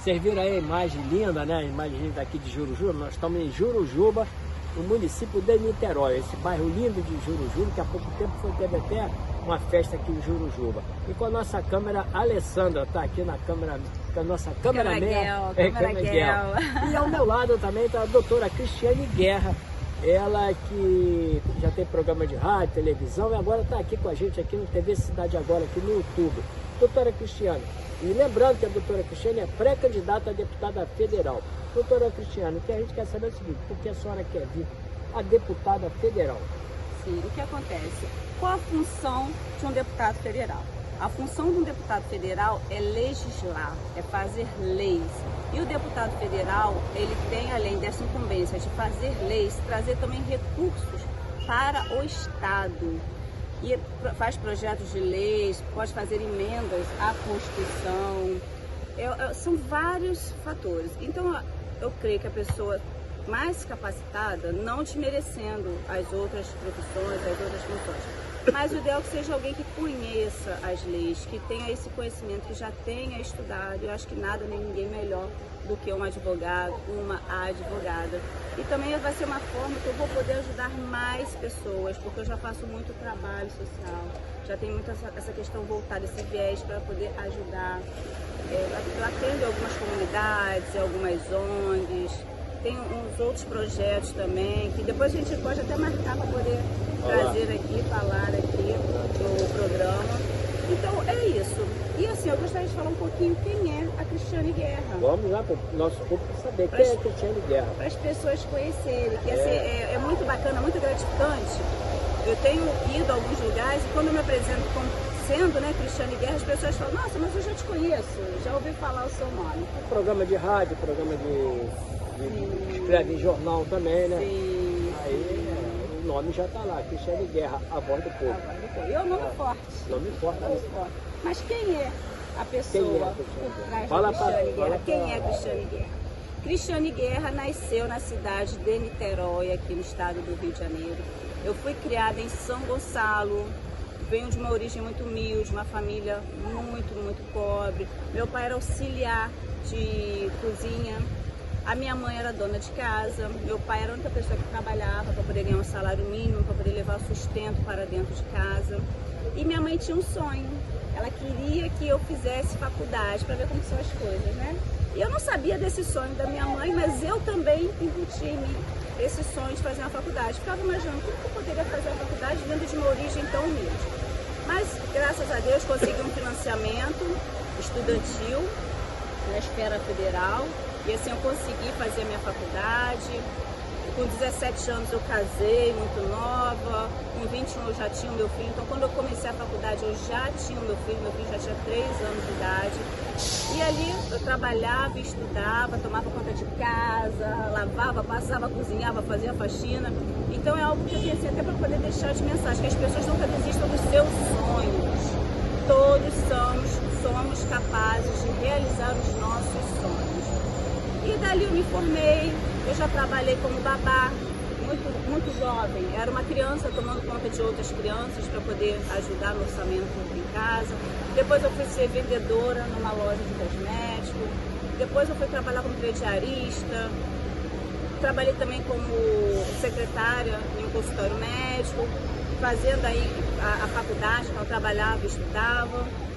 Vocês viram aí a imagem linda, né? A imagem daqui de Jurujuba. Nós estamos em Jurujuba, no município de Niterói. Esse bairro lindo de Jurujuba, que há pouco tempo teve até uma festa aqui em Jurujuba. E com a nossa câmera, a Alessandra está aqui na câmera, com a nossa câmera Guel. E ao meu lado também está a doutora Cristiane Guerra. Ela que já tem programa de rádio, televisão e agora está aqui com a gente aqui no TV Cidade Agora, aqui no YouTube. Doutora Cristiane, e lembrando que a doutora Cristiane é pré-candidata a deputada federal. Doutora Cristiane, o que a gente quer saber é o seguinte, por que a senhora quer vir a deputada federal? Sim, o que acontece? Qual a função de um deputado federal? A função de um deputado federal é legislar, é fazer leis. E o deputado federal, ele tem, além dessa incumbência de fazer leis, trazer também recursos para o Estado. E faz projetos de leis, pode fazer emendas à Constituição. São vários fatores. Então, eu creio que a pessoa mais capacitada, não desmerecendo as outras profissões, as outras funções, mas o ideal é que seja alguém que conheça as leis, que tenha esse conhecimento, que já tenha estudado. Eu acho que nada nem ninguém melhor do que um advogado, uma advogada. E também vai ser uma forma que eu vou poder ajudar mais pessoas, porque eu já faço muito trabalho social, já tenho muito essa questão voltada, esse viés para poder ajudar. Eu atendo algumas comunidades, algumas ONGs, tem uns outros projetos também, que depois a gente pode até marcar para poder trazer aqui, falar aqui no programa. Então é isso. E assim, eu gostaria de falar um pouquinho quem é a Cristiane Guerra. Vamos lá para o nosso público saber quem é a Cristiane Guerra. Para as pessoas conhecerem, que assim, é muito bacana, muito gratificante. Eu tenho ido a alguns lugares e quando eu me apresento como sendo, né, Cristiane Guerra, as pessoas falam, nossa, mas eu já te conheço, já ouvi falar o seu nome. Programa de rádio, programa de escreve em jornal também, né? Sim. Aí o nome já está lá, Cristiane Guerra, a voz do povo. E é um nome forte. Nome forte. Mas quem é a pessoa por trás da Cristiane Guerra? Quem é a Cristiane Guerra? Cristiane Guerra nasceu na cidade de Niterói, aqui no estado do Rio de Janeiro. Eu fui criada em São Gonçalo, venho de uma origem muito humilde, uma família muito pobre. Meu pai era auxiliar de cozinha. A minha mãe era dona de casa, meu pai era a única pessoa que trabalhava para poder ganhar um salário mínimo, para poder levar sustento para dentro de casa. E minha mãe tinha um sonho, ela queria que eu fizesse faculdade, para ver como são as coisas, né? E eu não sabia desse sonho da minha mãe, mas eu também embuti em mim esse sonho de fazer uma faculdade. Ficava imaginando como que eu poderia fazer a faculdade vindo de uma origem tão humilde. Mas, graças a Deus, consegui um financiamento estudantil na esfera federal. E assim eu consegui fazer a minha faculdade. Com 17 anos eu casei, muito nova. Com 21 eu já tinha o meu filho. Então quando eu comecei a faculdade eu já tinha o meu filho já tinha 3 anos de idade. E ali eu trabalhava, estudava, tomava conta de casa, lavava, passava, cozinhava, fazia faxina. Então é algo que eu pensei até para poder deixar de mensagem, que as pessoas nunca desistam dos seus sonhos. Todos somos capazes de realizar os nossos sonhos. E dali eu me formei, eu já trabalhei como babá, muito jovem. Era uma criança tomando conta de outras crianças para poder ajudar no orçamento em casa. Depois eu fui ser vendedora numa loja de cosméticos. Depois eu fui trabalhar como crediarista. Trabalhei também como secretária em um consultório médico, fazendo aí a faculdade, que eu trabalhava e estudava.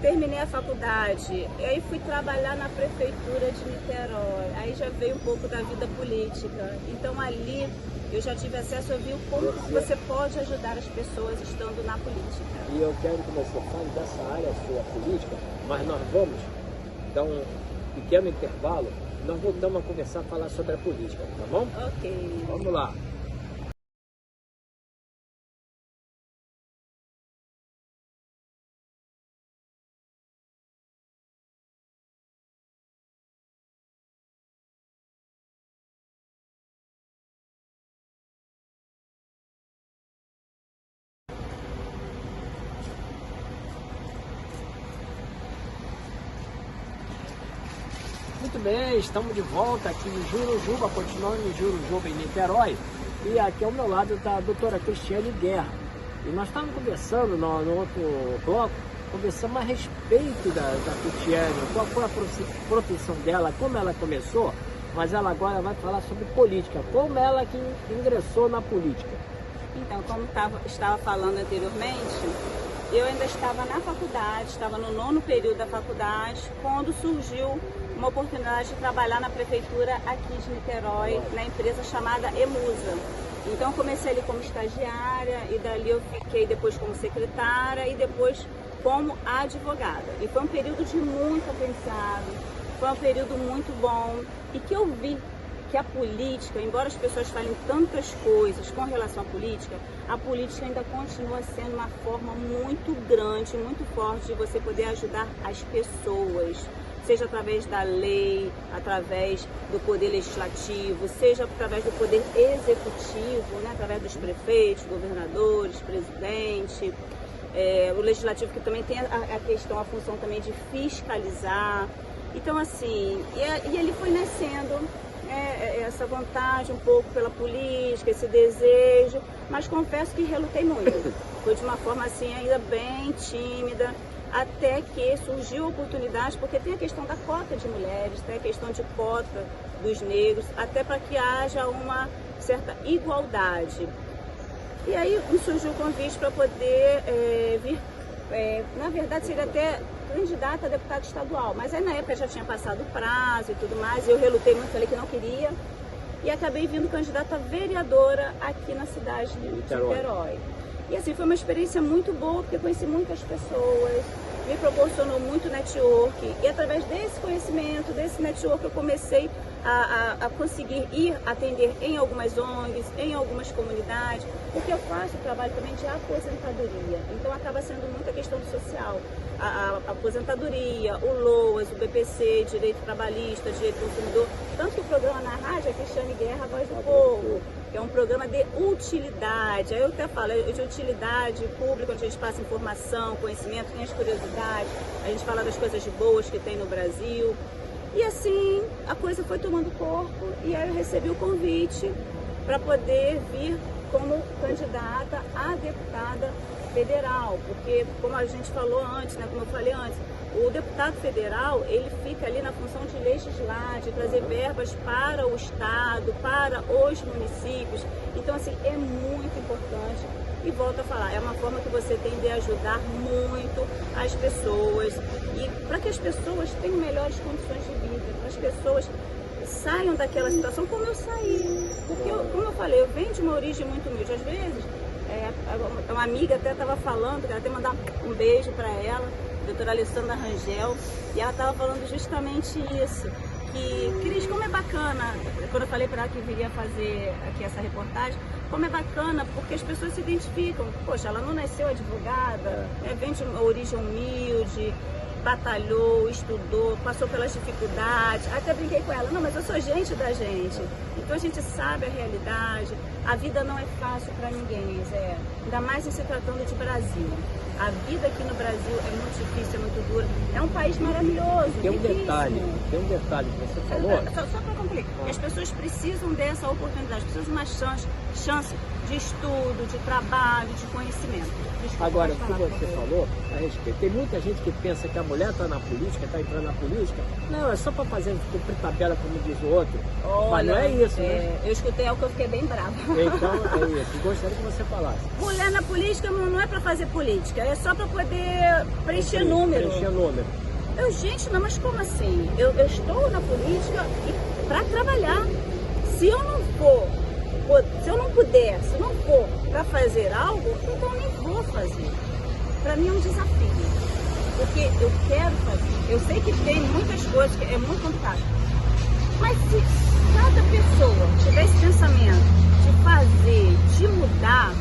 Terminei a faculdade, e aí fui trabalhar na prefeitura de Niterói, aí já veio um pouco da vida política. Então ali eu já tive acesso a ver como você pode ajudar as pessoas estando na política. E eu quero que você fale dessa área sua política, mas nós vamos dar um pequeno intervalo, nós voltamos a conversar, a falar sobre a política, tá bom? Ok. Vamos lá. Muito bem, estamos de volta aqui em Jurujuba, continuando em Jurujuba, em Niterói. E aqui ao meu lado está a doutora Cristiane Guerra. E nós estávamos conversando no outro bloco conversamos a respeito da Cristiane, qual foi a profissão dela, como ela começou, mas ela agora vai falar sobre política, como ela que ingressou na política. Então, como estava falando anteriormente, eu ainda estava na faculdade, estava no 9º período da faculdade, quando surgiu uma oportunidade de trabalhar na prefeitura aqui de Niterói, na empresa chamada Emusa. Então comecei ali como estagiária e dali eu fiquei depois como secretária e depois como advogada. E foi um período de muito aprendizado, foi um período muito bom e que eu vi que a política, embora as pessoas falem tantas coisas com relação à política, a política ainda continua sendo uma forma muito grande, muito forte de você poder ajudar as pessoas, seja através da lei, através do poder legislativo, seja através do poder executivo, né, através dos prefeitos, governadores, presidente, o legislativo que também tem a questão, a função também de fiscalizar. Então assim, e ele foi nascendo essa vontade um pouco pela política, esse desejo, mas confesso que relutei muito. Foi de uma forma assim ainda bem tímida, até que surgiu a oportunidade, porque tem a questão da cota de mulheres, tem a questão de cota dos negros, até para que haja uma certa igualdade. E aí me surgiu o convite para poder vir, na verdade seria até candidata a deputada estadual, mas aí na época já tinha passado o prazo e tudo mais, e eu relutei muito, falei que não queria, e acabei vindo candidata a vereadora aqui na cidade de Niterói. E assim, foi uma experiência muito boa, porque conheci muitas pessoas, me proporcionou muito network, e através desse conhecimento, desse network, eu comecei a conseguir ir atender em algumas ONGs, em algumas comunidades, porque eu faço trabalho também de aposentadoria, então acaba sendo muita questão do social. A aposentadoria, o LOAS, o BPC, Direito Trabalhista, Direito do Consumidor, tanto que o programa na rádio é Cristiane Guerra, Voz do Povo, que é um programa de utilidade, aí eu até falo, de utilidade pública, onde a gente passa informação, conhecimento, tem as curiosidades, a gente fala das coisas boas que tem no Brasil, e assim a coisa foi tomando corpo, e aí eu recebi o convite para poder vir como candidata a deputada federal, porque como a gente falou antes, né, como eu falei antes, o deputado federal, ele fica ali na função de legislar, de trazer verbas para o estado, para os municípios, então assim, é muito importante, e volto a falar, é uma forma que você tem de ajudar muito as pessoas, e para que as pessoas tenham melhores condições de vida, para as pessoas saiam daquela situação como eu saí, porque como eu falei, eu venho de uma origem muito humilde, às vezes, uma amiga até estava falando, quero até mandar um beijo para ela, doutora Alessandra Rangel, e ela estava falando justamente isso, que Cris, como é bacana, quando eu falei para ela que viria fazer aqui essa reportagem, como é bacana, porque as pessoas se identificam, poxa, ela não nasceu advogada, vem de uma origem humilde, batalhou, estudou, passou pelas dificuldades, até brinquei com ela, não, mas eu sou gente da gente, então a gente sabe a realidade, a vida não é fácil para ninguém, Zé, ainda mais em se tratando de Brasil. A vida aqui no Brasil é muito difícil, é muito dura, é um país maravilhoso, tem um detalhe que você falou. Só para concluir, as pessoas precisam dessa oportunidade, precisam de uma chance de estudo, de trabalho, de conhecimento. Desculpa, agora, o que você falou a respeito, tem muita gente que pensa que a mulher está na política, está entrando na política, não, é só para fazer cumprir tabela, como diz o outro. Olha, mas não é isso, né? Eu escutei algo que eu fiquei bem brava. Então, é isso, gostaria que você falasse. Mulher na política não é para fazer política, é só para poder preencher número. Gente, não, mas como assim? Eu estou na política para trabalhar. Se eu não puder, se não for para fazer algo, então nem vou fazer. Para mim é um desafio, porque eu quero fazer. Eu sei que tem muitas coisas que é muito complicado, mas se cada pessoa tiver esse pensamento de fazer, de mudar,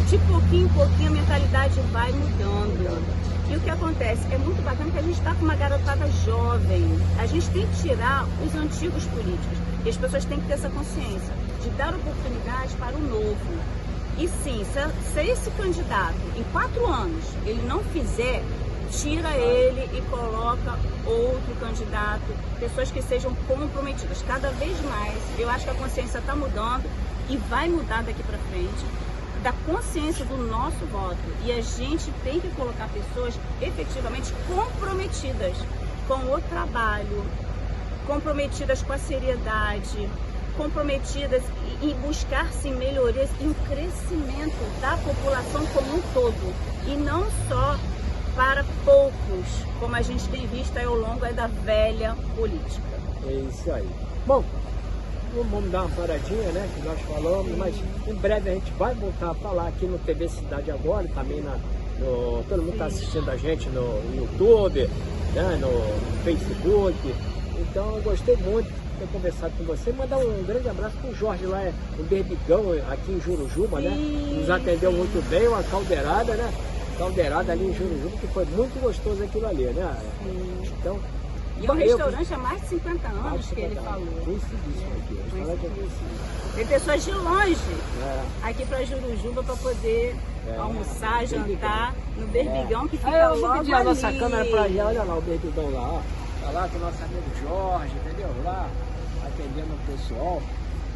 de pouquinho em pouquinho a mentalidade vai mudando. E o que acontece? É muito bacana que a gente está com uma garotada jovem. A gente tem que tirar os antigos políticos. E as pessoas têm que ter essa consciência de dar oportunidade para o novo. E sim, se esse candidato, em 4 anos, ele não fizer, tira ele e coloca outro candidato, pessoas que sejam comprometidas. Cada vez mais, eu acho que a consciência está mudando e vai mudar daqui para frente. da consciência do nosso voto. E a gente tem que colocar pessoas efetivamente comprometidas com o trabalho, comprometidas com a seriedade, comprometidas em buscar sim melhorias e um crescimento da população como um todo. E não só para poucos, como a gente tem visto aí ao longo da velha política. É isso aí. Bom, vamos dar uma paradinha, né, que nós falamos, mas em breve a gente vai voltar a falar aqui no TV Cidade Agora, também todo mundo está assistindo a gente no YouTube, né, no Facebook. Então eu gostei muito de ter conversado com você. Mandar um grande abraço para o Jorge lá em Berbigão, aqui em Jurujuba, né? Nos atendeu muito bem, uma caldeirada, né? Caldeirada ali em Jurujuba, que foi muito gostoso aquilo ali, né? Então, e o restaurante há mais de 50 anos que ele falou. Conhecidíssimo aqui. Tem pessoas de longe aqui para Jurujuba para poder almoçar, jantar no Berbigão, que fica eu logo vou pedir ali. a nossa câmera para já, olha lá o Berbigão lá, ó. Tá lá com o nosso amigo Jorge, entendeu? Lá, atendendo o pessoal.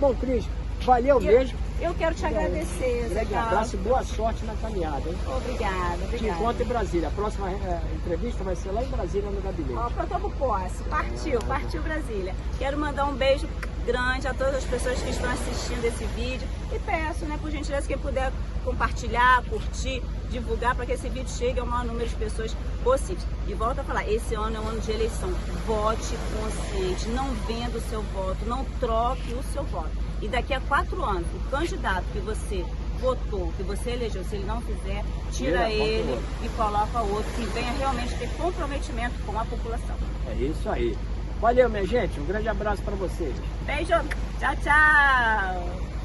Bom, Cris, valeu mesmo. Eu quero te agradecer. Grande abraço e boa sorte na caminhada, hein? Obrigada. Te encontro em Brasília. A próxima entrevista vai ser lá em Brasília, no gabinete. Ó, Protopo Posse. Partiu Brasília. Quero mandar um beijo grande a todas as pessoas que estão assistindo esse vídeo e peço, né, por gentileza, quem puder compartilhar, curtir, divulgar para que esse vídeo chegue ao maior número de pessoas possíveis. E volto a falar, esse ano é um ano de eleição. Vote consciente, não venda o seu voto, não troque o seu voto. E daqui a 4 anos, o candidato que você votou, que você elegeu, se ele não fizer, tira ele e coloca outro que venha realmente ter comprometimento com a população. É isso aí. Valeu, minha gente. Um grande abraço para vocês. Beijo. Tchau, tchau.